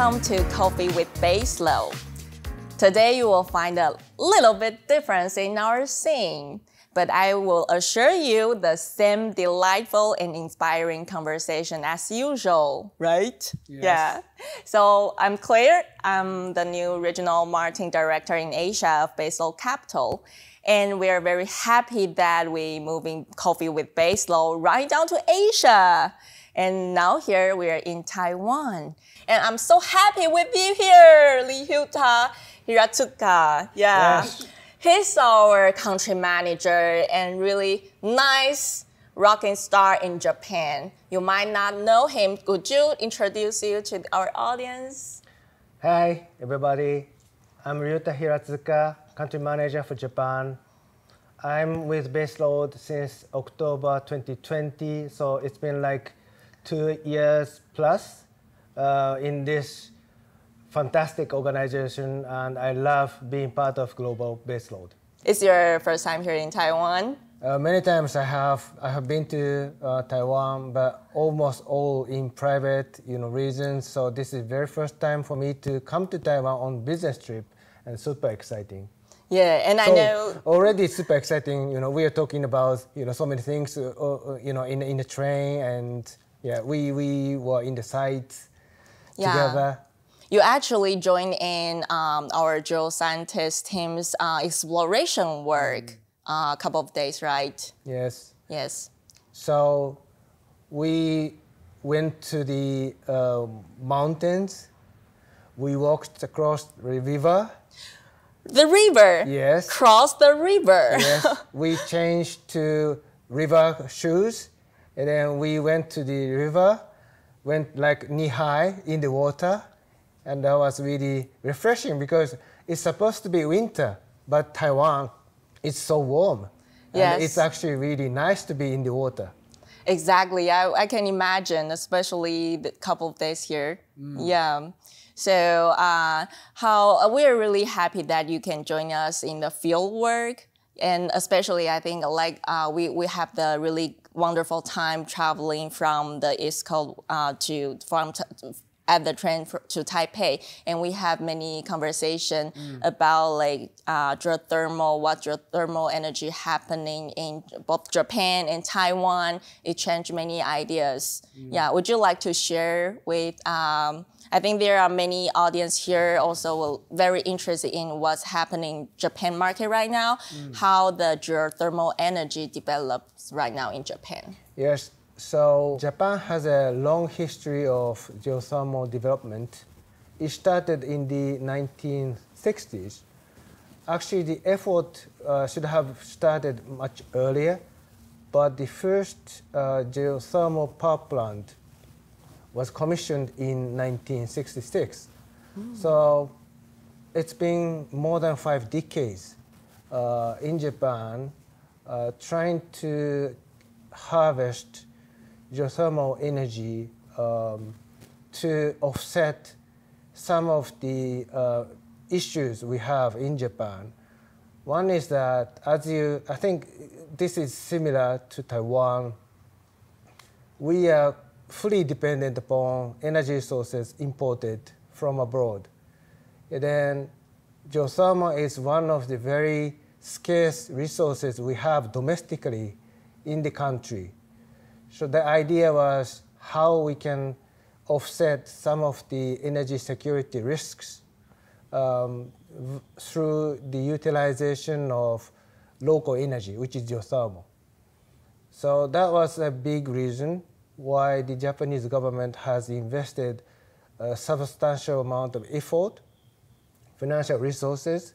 Welcome to Coffee with Baseload. Today you will find a little bit difference in our scene, but I will assure you the same delightful and inspiring conversation as usual, right? Yes. Yeah. So I'm Claire. I'm the new Regional Marketing Director in Asia of Baseload Capital. And we are very happy that we're moving Coffee with Baseload right down to Asia. And now here we are in Taiwan. And I'm so happy with you here, Ryuta Hiratsuka. Yeah. Yes. He's our country manager and really nice rocking star in Japan. You might not know him. Could you introduce you to our audience? Hi, everybody. I'm Ryuta Hiratsuka, country manager for Japan. I'm with Baseload since October 2020, so it's been like 2 years plus in this fantastic organization, and I love being part of Global Baseload. It's your first time here in Taiwan? Many times I have been to Taiwan, but almost all in private reasons. So this is very first time for me to come to Taiwan on business trip, and super exciting. Yeah, and So I know already super exciting. We are talking about so many things. In the train, and yeah, we were in the site together. You actually joined in our geoscientist team's exploration work a couple of days, right? Yes. Yes. So we went to the mountains. We walked across the river. The river? Yes. Cross the river. Yes. We changed to river shoes, and then we went to the river, went like knee-high in the water, and that was really refreshing because it's supposed to be winter, but Taiwan, it's so warm. Yes. And it's actually really nice to be in the water. Exactly. I can imagine, especially the couple of days here. Yeah. So we're really happy that you can join us in the field work. And especially, I think, we have the really wonderful time traveling from the East Coast at the train to Taipei, and we have many conversations about geothermal, what geothermal energy happening in both Japan and Taiwan. It changed many ideas. Yeah, would you like to share with? I think there are many audience here also very interested in what's happening in Japan market right now, how the geothermal energy develops right now in Japan. Yes. So Japan has a long history of geothermal development. It started in the 1960s. Actually, the effort should have started much earlier, but the first geothermal power plant was commissioned in 1966. So it's been more than 5 decades in Japan trying to harvest geothermal energy to offset some of the issues we have in Japan. One is that, I think this is similar to Taiwan, we are fully dependent upon energy sources imported from abroad. And then geothermal is one of the very scarce resources we have domestically in the country. So the idea was how we can offset some of the energy security risks through the utilization of local energy, which is geothermal. So that was a big reason why the Japanese government has invested a substantial amount of effort, financial resources,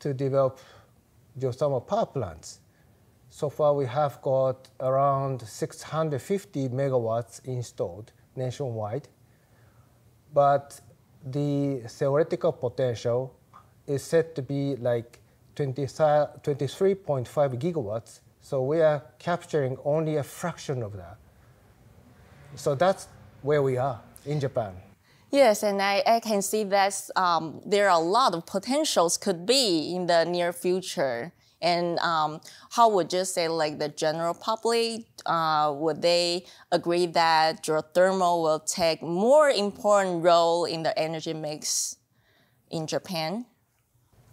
to develop geothermal power plants. So far, we have got around 650 megawatts installed nationwide. But the theoretical potential is said to be like 23.5 gigawatts. So we are capturing only a fraction of that. So that's where we are in Japan. Yes, and I can see that there are a lot of potentials could be in the near future. And how would you say, like, the general public, would they agree that geothermal will take more important role in the energy mix in Japan?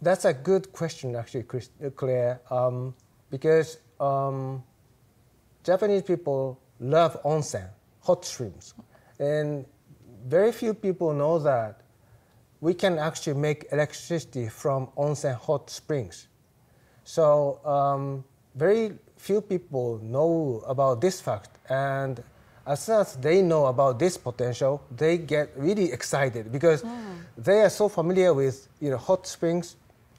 That's a good question, actually, Claire, because Japanese people love onsen, hot springs, and very few people know that we can actually make electricity from onsen hot springs. So very few people know about this fact, and as soon as they know about this potential, they get really excited because they are so familiar with hot springs,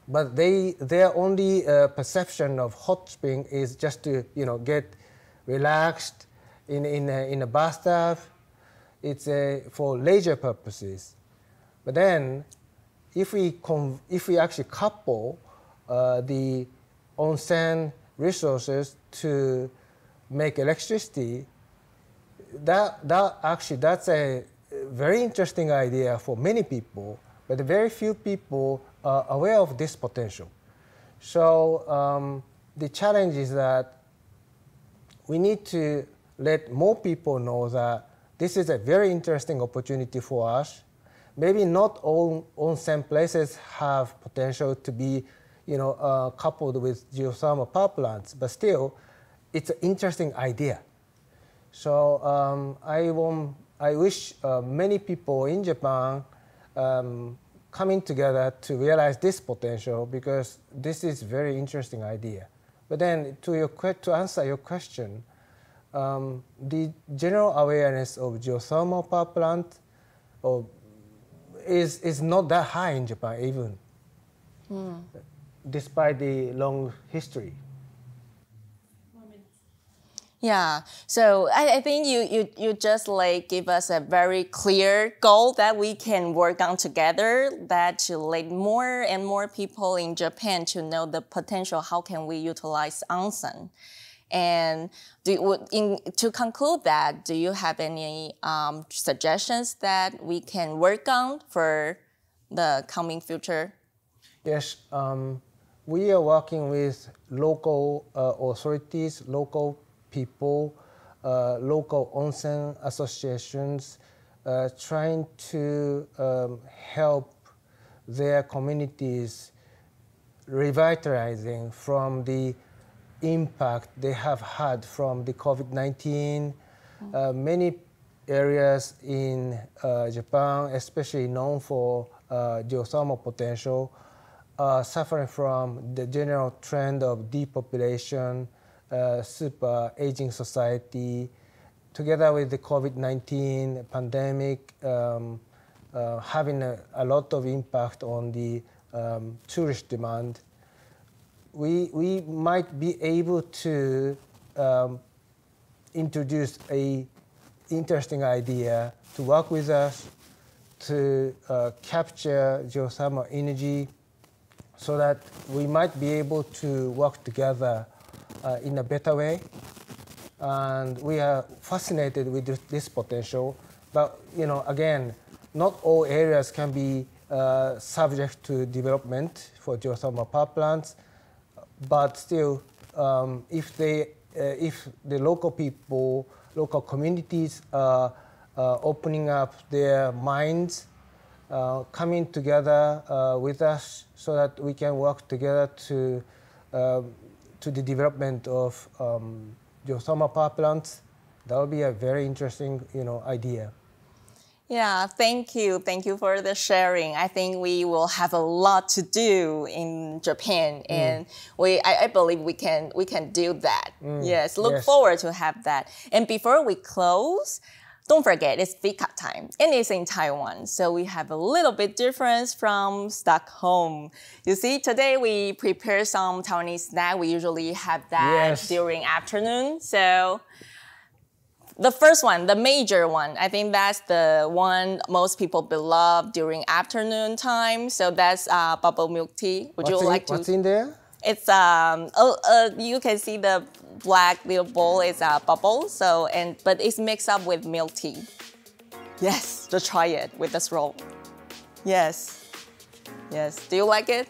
but their only perception of hot spring is just to get relaxed in a bathtub. It's for leisure purposes. But then, if we actually couple the onsen resources to make electricity, that's a very interesting idea for many people, but very few people are aware of this potential. So the challenge is that we need to let more people know that this is a very interesting opportunity for us. Maybe not all onsen places have potential to be coupled with geothermal power plants, but still, it's an interesting idea. So I wish many people in Japan coming together to realize this potential, because this is a very interesting idea. But then to answer your question, the general awareness of geothermal power plant is not that high in Japan even, despite the long history. Yeah, so I think you just like give us a very clear goal that we can work on together, that to let more and more people in Japan to know the potential, how can we utilize onsen. And to conclude that, do you have any suggestions that we can work on for the coming future? Yes, we are working with local authorities, local people, local onsen associations, trying to help their communities revitalizing from the impact they have had from the COVID-19. Many areas in Japan, especially known for geothermal potential, are suffering from the general trend of depopulation, super aging society, together with the COVID-19 pandemic having a lot of impact on the tourist demand. We might be able to introduce an interesting idea to work with us to capture geothermal energy, so that we might be able to work together in a better way. And we are fascinated with this potential. But again, not all areas can be subject to development for geothermal power plants. But still, if the local people, local communities are opening up their minds, coming together with us, so that we can work together to the development of geothermal power plants, that will be a very interesting idea. Yeah, thank you. Thank you for the sharing. I think we will have a lot to do in Japan, and I believe we can do that. Yes, look forward to have that. And before we close, don't forget it's fika time, and it's in Taiwan, so we have a little bit difference from Stockholm. You see, today we prepare some Taiwanese snack. We usually have that during afternoon. So the first one, the major one, I think that's the one most people beloved during afternoon time. So that's bubble milk tea. Would you like to? What's in there? It's you can see the black little bowl is a bubble. So but it's mixed up with milk tea. Yes, just try it with this roll. Yes, yes. Do you like it?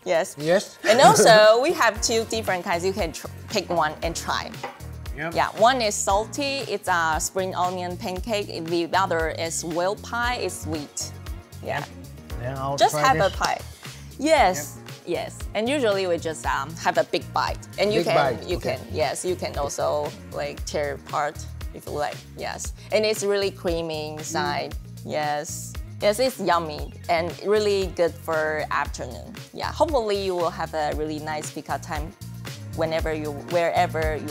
Yes. Yes. And also, we have two different kinds. You can pick one and try. Yep. Yeah, one is salty. It's a spring onion pancake. The other is whale pie. It's sweet. Yeah. Then I'll Just try have this. a pie. Yes. Yes. And usually we just have a big bite. And you Big bite, you okay. can, yes, you can also like tear apart if you like. Yes. And it's really creamy inside. Yes. Yes, it's yummy and really good for afternoon. Yeah. Hopefully you will have a really nice pickup time wherever you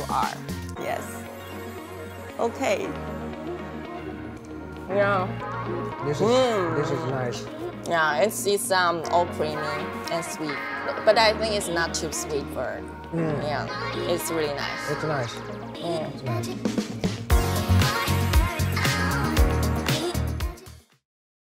are. Yes. Okay. Yeah. This is nice. Yeah, it's all creamy and sweet, but I think it's not too sweet for. Yeah, it's really nice. It's nice. Mm. It's nice.